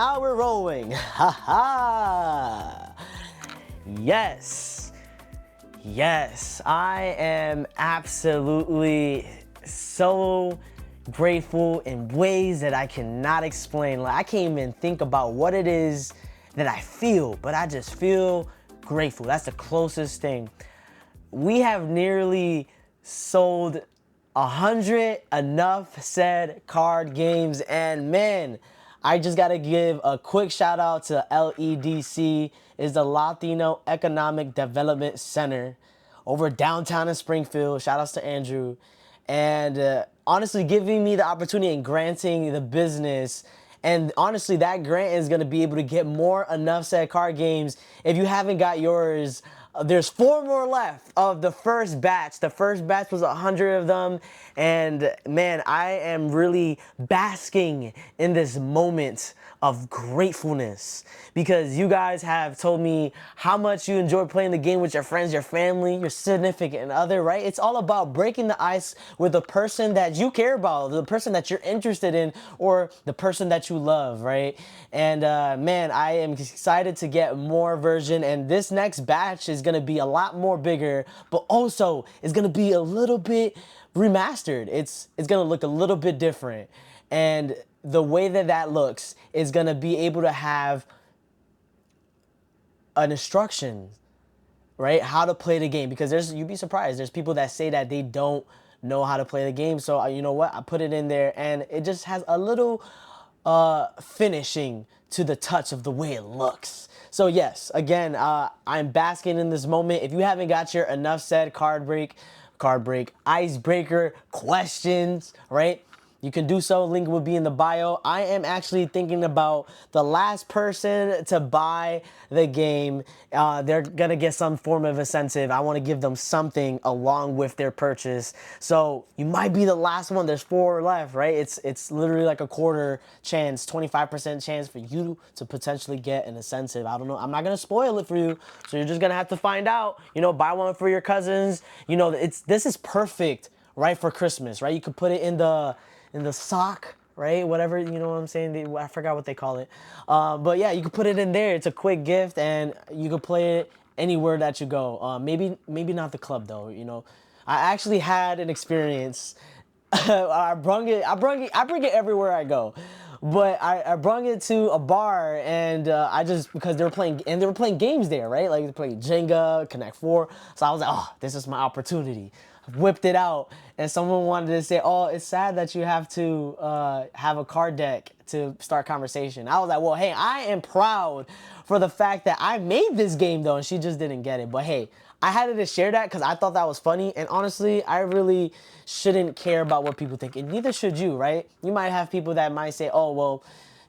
now we're rolling. Ha ha. Yes. Yes. I am absolutely so grateful in ways that I cannot explain. Like, I can't even think about what it is that I feel, but I just feel grateful. That's the closest thing. We have nearly sold 100 enough said card games, and man, I just gotta give a quick shout out to LEDC, is the Latino Economic Development Center over downtown in Springfield. Shout outs to Andrew. And honestly, giving me the opportunity and granting the business. And honestly, that grant is gonna be able to get more enough said card games. If you haven't got yours, there's 4 more left of the first batch. The first batch was 100 of them. And man, I am really basking in this moment of gratefulness because you guys have told me how much you enjoy playing the game with your friends, your family, your significant other, right? It's all about breaking the ice with the person that you care about, the person that you're interested in, or the person that you love, right? And man, I am excited to get more version, and this next batch is gonna be a lot more bigger, but also it's gonna be a little bit remastered. It's gonna look a little bit different, and the way that that looks is gonna be able to have an instruction, right? How to play the game, because you'd be surprised. There's people that say that they don't know how to play the game. So you know what? I put it in there, and it just has a little finishing to the touch of the way it looks. So yes, again, I'm basking in this moment. If you haven't got your enough said card break, icebreaker questions, right? You can do so. Link will be in the bio. I am actually thinking about the last person to buy the game. They're going to get some form of incentive. I want to give them something along with their purchase. So you might be the last one. There's 4 left, right? It's literally like a quarter chance, 25% chance for you to potentially get an incentive. I don't know. I'm not going to spoil it for you. So you're just going to have to find out. You know, buy one for your cousins. You know, this is perfect, right, for Christmas, right? You could put it in the sock, right? Whatever, you know what I'm saying? I forgot what they call it. But yeah, you can put it in there. It's a quick gift, and you can play it anywhere that you go. Maybe not the club though. You know, I actually had an experience. I bring it everywhere I go. But I brought it to a bar, and because they were playing games there, right? Like they played Jenga, Connect Four. So I was like, oh, this is my opportunity. Whipped it out, and someone wanted to say, oh, it's sad that you have to have a card deck to start conversation. I was like, well, hey, I am proud for the fact that I made this game though, and she just didn't get it. But hey, I had to share that because I thought that was funny, and honestly, I really shouldn't care about what people think, and neither should you, right? You might have people that might say, oh, well,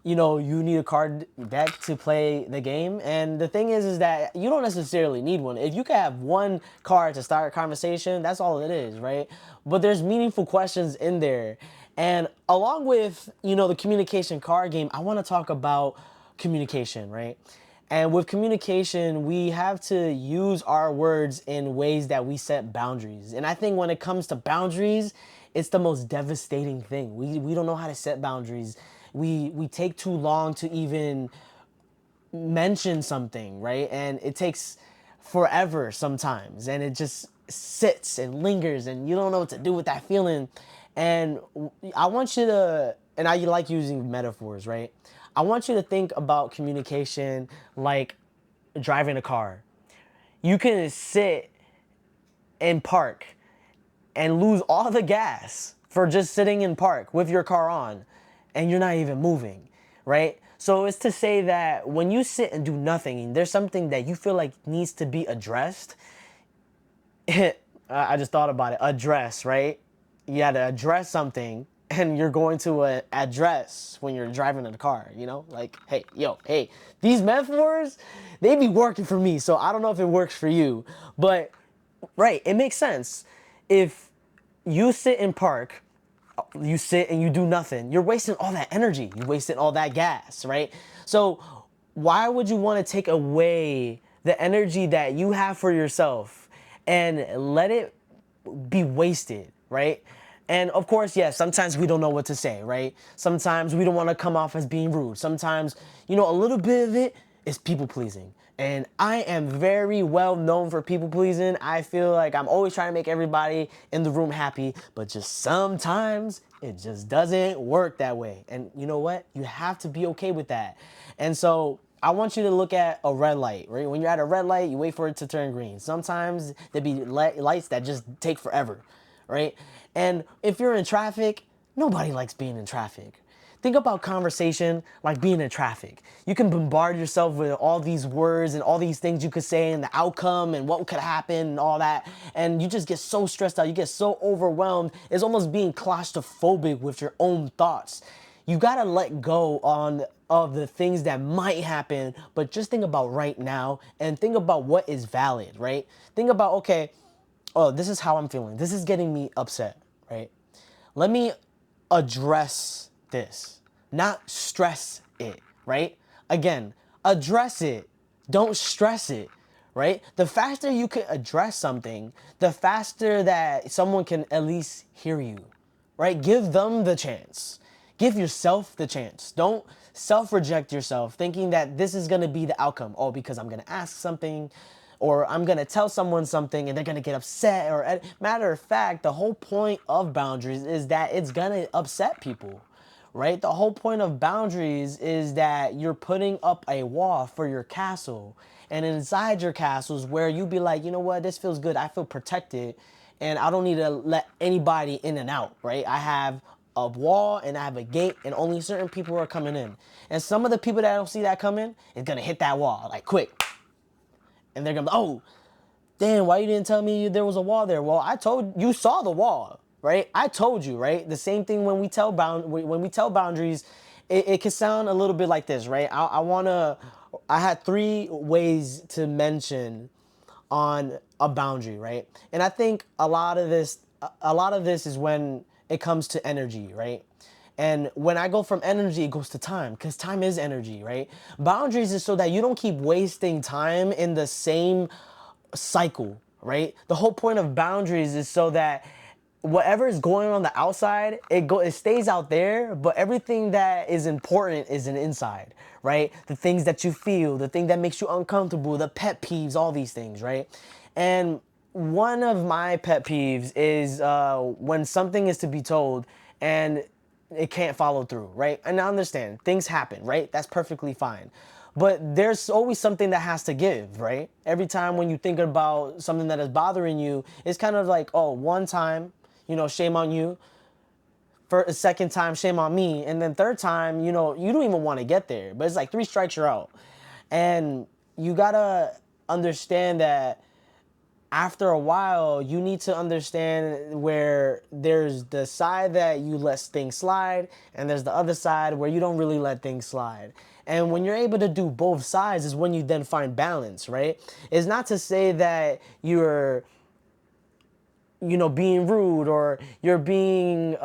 you know, you need a card deck to play the game. And the thing is that you don't necessarily need one. If you can have one card to start a conversation, that's all it is, right? But there's meaningful questions in there. And along with, you know, the communication card game, I want to talk about communication, right? And with communication, we have to use our words in ways that we set boundaries. And I think when it comes to boundaries, it's the most devastating thing. We don't know how to set boundaries. We take too long to even mention something, right? And it takes forever sometimes, and it just sits and lingers, and you don't know what to do with that feeling. And I want you to, and I like using metaphors, right? I want you to think about communication like driving a car. You can sit and park and lose all the gas for just sitting in park with your car on, and you're not even moving, right? So it's to say that when you sit and do nothing, and there's something that you feel like needs to be addressed, I just thought about it, address, right? You had to address something, and you're going to an address when you're driving in the car, you know? Like, hey, these metaphors, they be working for me, so I don't know if it works for you. But, right, it makes sense. If you sit in park, you sit and you do nothing, you're wasting all that energy. You're wasting all that gas, right? So why would you want to take away the energy that you have for yourself and let it be wasted, right? And of course, yes, sometimes we don't know what to say, right? Sometimes we don't want to come off as being rude. Sometimes, a little bit of it is people pleasing. And I am very well known for people pleasing. I feel like I'm always trying to make everybody in the room happy, but just sometimes it just doesn't work that way. And you know what? You have to be okay with that. And so I want you to look at a red light, right? When you're at a red light, you wait for it to turn green. Sometimes there be lights that just take forever, right? And if you're in traffic, nobody likes being in traffic. Think about conversation like being in traffic. You can bombard yourself with all these words and all these things you could say and the outcome and what could happen and all that. And you just get so stressed out. You get so overwhelmed. It's almost being claustrophobic with your own thoughts. You gotta let go of the things that might happen, but just think about right now and think about what is valid, right? Think about, okay, oh, this is how I'm feeling. This is getting me upset, right? Let me address this, not stress it, right? Again, address it. Don't stress it, right? The faster you can address something, the faster that someone can at least hear you, right? Give them the chance. Give yourself the chance. Don't self-reject yourself thinking that this is going to be the outcome. Oh, because I'm going to ask something or I'm going to tell someone something and they're going to get upset. Or matter of fact, the whole point of boundaries is that it's going to upset people, right? The whole point of boundaries is that you're putting up a wall for your castle. And inside your castle is where you be like, you know what, this feels good. I feel protected and I don't need to let anybody in and out, right? I have a wall and I have a gate and only certain people are coming in. And some of the people that don't see that coming is gonna hit that wall like quick. And they're gonna be, oh, damn, why you didn't tell me there was a wall there? Well, I told you saw the wall, right? I told you, right? The same thing when we tell boundaries, it can sound a little bit like this, right? I had three ways to mention on a boundary, right? And I think a lot of this is when it comes to energy, right? And when I go from energy, it goes to time because time is energy, right? Boundaries is so that you don't keep wasting time in the same cycle, right? The whole point of boundaries is so that whatever is going on the outside, it stays out there, but everything that is important is in inside, right? The things that you feel, the thing that makes you uncomfortable, the pet peeves, all these things, right? And one of my pet peeves is when something is to be told and it can't follow through, right? And I understand things happen, right? That's perfectly fine. But there's always something that has to give, right? Every time when you think about something that is bothering you, it's kind of like, oh, one time, shame on you. For a second time, shame on me. And then third time, you don't even want to get there. But it's like three strikes, you're out. And you gotta understand that after a while, you need to understand where there's the side that you let things slide, and there's the other side where you don't really let things slide. And when you're able to do both sides is when you then find balance, right? It's not to say that you're, being rude or you're being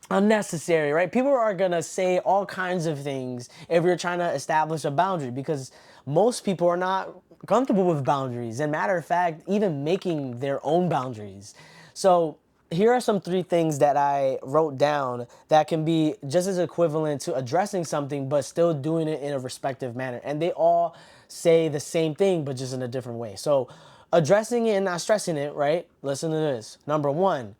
unnecessary, right? People are gonna say all kinds of things if you're trying to establish a boundary because most people are not comfortable with boundaries and matter of fact even making their own boundaries. So here are some three things that I wrote down that can be just as equivalent to addressing something but still doing it in a respective manner, and they all say the same thing but just in a different way. So addressing it and not stressing it, right? Listen to this. Number one,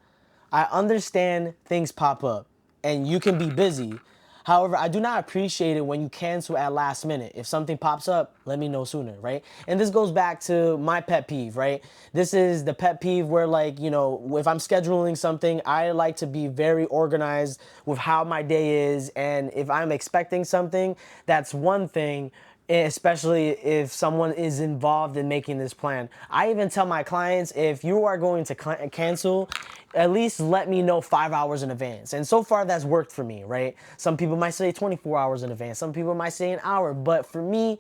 I understand things pop up and you can be busy. However, I do not appreciate it when you cancel at last minute. If something pops up, let me know sooner, right? And this goes back to my pet peeve, right? This is the pet peeve where like, if I'm scheduling something, I like to be very organized with how my day is. And if I'm expecting something, that's one thing, especially if someone is involved in making this plan. I even tell my clients, if you are going to cancel, at least let me know 5 hours in advance. And so far that's worked for me, right? Some people might say 24 hours in advance. Some people might say an hour. But for me,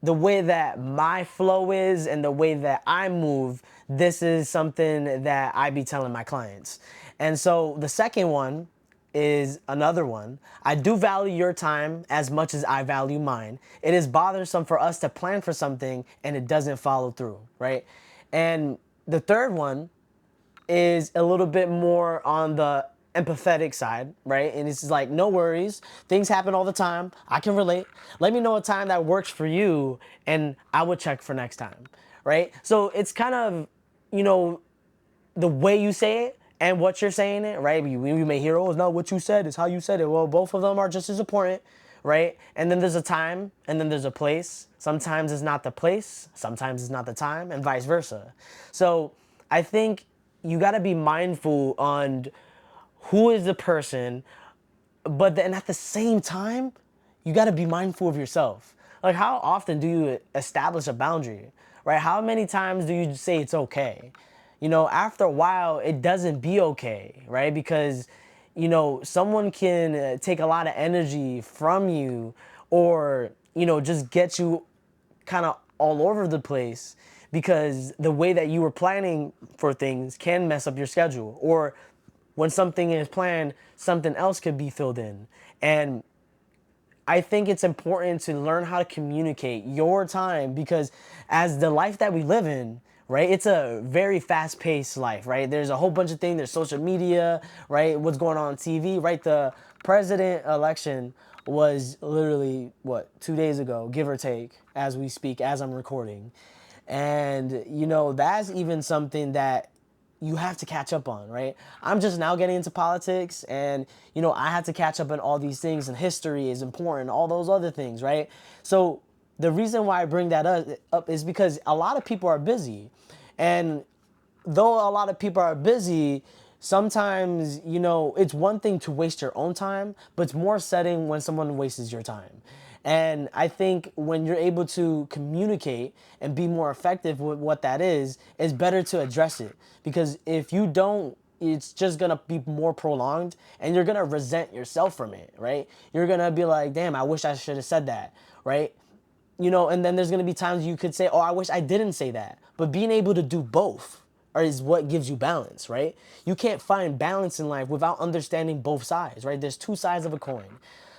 the way that my flow is and the way that I move, this is something that I be telling my clients. And so the second one is another one. I do value your time as much as I value mine. It is bothersome for us to plan for something and it doesn't follow through, right? And the third one is a little bit more on the empathetic side, right? And it's like, no worries. Things happen all the time. I can relate. Let me know a time that works for you, and I would check for next time, right? So it's kind of, you know, the way you say it and what you're saying it, right? You may hear, oh, it's not what you said, it's how you said it. Well, both of them are just as important, right? And then there's a time and then there's a place. Sometimes it's not the place, sometimes it's not the time, and vice versa. So I think you got to be mindful on who is the person, but then at the same time, you got to be mindful of yourself. Like, how often do you establish a boundary, right? How many times do you say it's okay? You know, after a while, it doesn't be okay, right? Because, you know, someone can take a lot of energy from you, or, you know, just get you kind of all over the place, because the way that you were planning for things can mess up your schedule. Or when something is planned, something else could be filled in. And I think it's important to learn how to communicate your time, because as the life that we live in, right, it's a very fast paced life, right? There's a whole bunch of things, there's social media, right? What's going on TV, right? The president election was literally, what, 2 days ago, give or take, as we speak, as I'm recording. And, you know, that's even something that you have to catch up on, right? I'm just now getting into politics, and, you know, I had to catch up on all these things, and history is important, all those other things, right? So the reason why I bring that up is because a lot of people are busy. And though a lot of people are busy, sometimes, you know, it's one thing to waste your own time, but it's more setting when someone wastes your time. And I think when you're able to communicate and be more effective with what that is, it's better to address it. Because if you don't, it's just gonna be more prolonged, and you're gonna resent yourself from it, right? You're gonna be like, damn, I wish I should have said that, right? You know, and then there's gonna be times you could say, oh, I wish I didn't say that. But being able to do both is what gives you balance, right? You can't find balance in life without understanding both sides, right? There's two sides of a coin.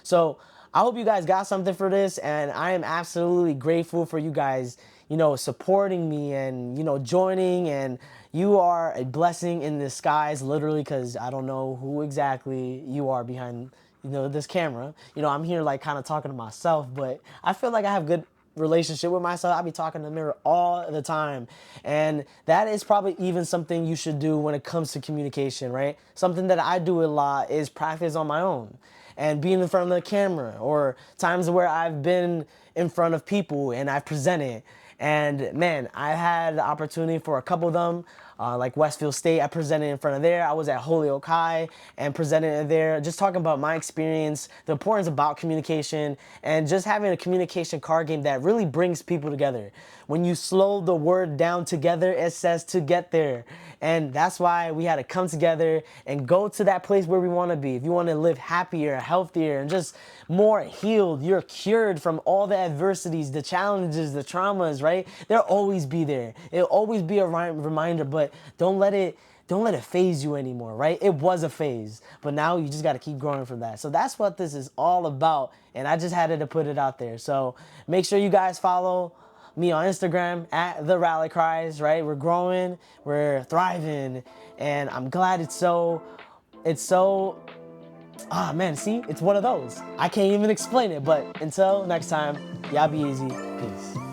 So I hope you guys got something for this, and I am absolutely grateful for you guys, you know, supporting me and, you know, joining. And you are a blessing in disguise, literally, because I don't know who exactly you are behind, you know, this camera. You know, I'm here like kind of talking to myself, but I feel like I have good relationship with myself. I be talking to the mirror all the time. And that is probably even something you should do when it comes to communication, right? Something that I do a lot is practice on my own and being in front of the camera, or times where I've been in front of people and I've presented. And man, I had the opportunity for a couple of them, like Westfield State. I presented in front of there. I was at Holyoke High and presented there, just talking about my experience, the importance about communication, and just having a communication card game that really brings people together. When you slow the word down together, it says to get there. And that's why we had to come together and go to that place where we want to be. If you want to live happier, healthier, and just more healed, you're cured from all the adversities, the challenges, the traumas, right? They'll always be there. It'll always be a reminder, but don't let it phase you anymore, right? It was a phase, but now you just got to keep growing from that. So that's what this is all about, and I just had to put it out there. So make sure you guys follow me on Instagram at The Rally Cries, right? We're growing, we're thriving, and I'm glad ah man, see, it's one of those. I can't even explain it, but until next time, y'all be easy. Peace.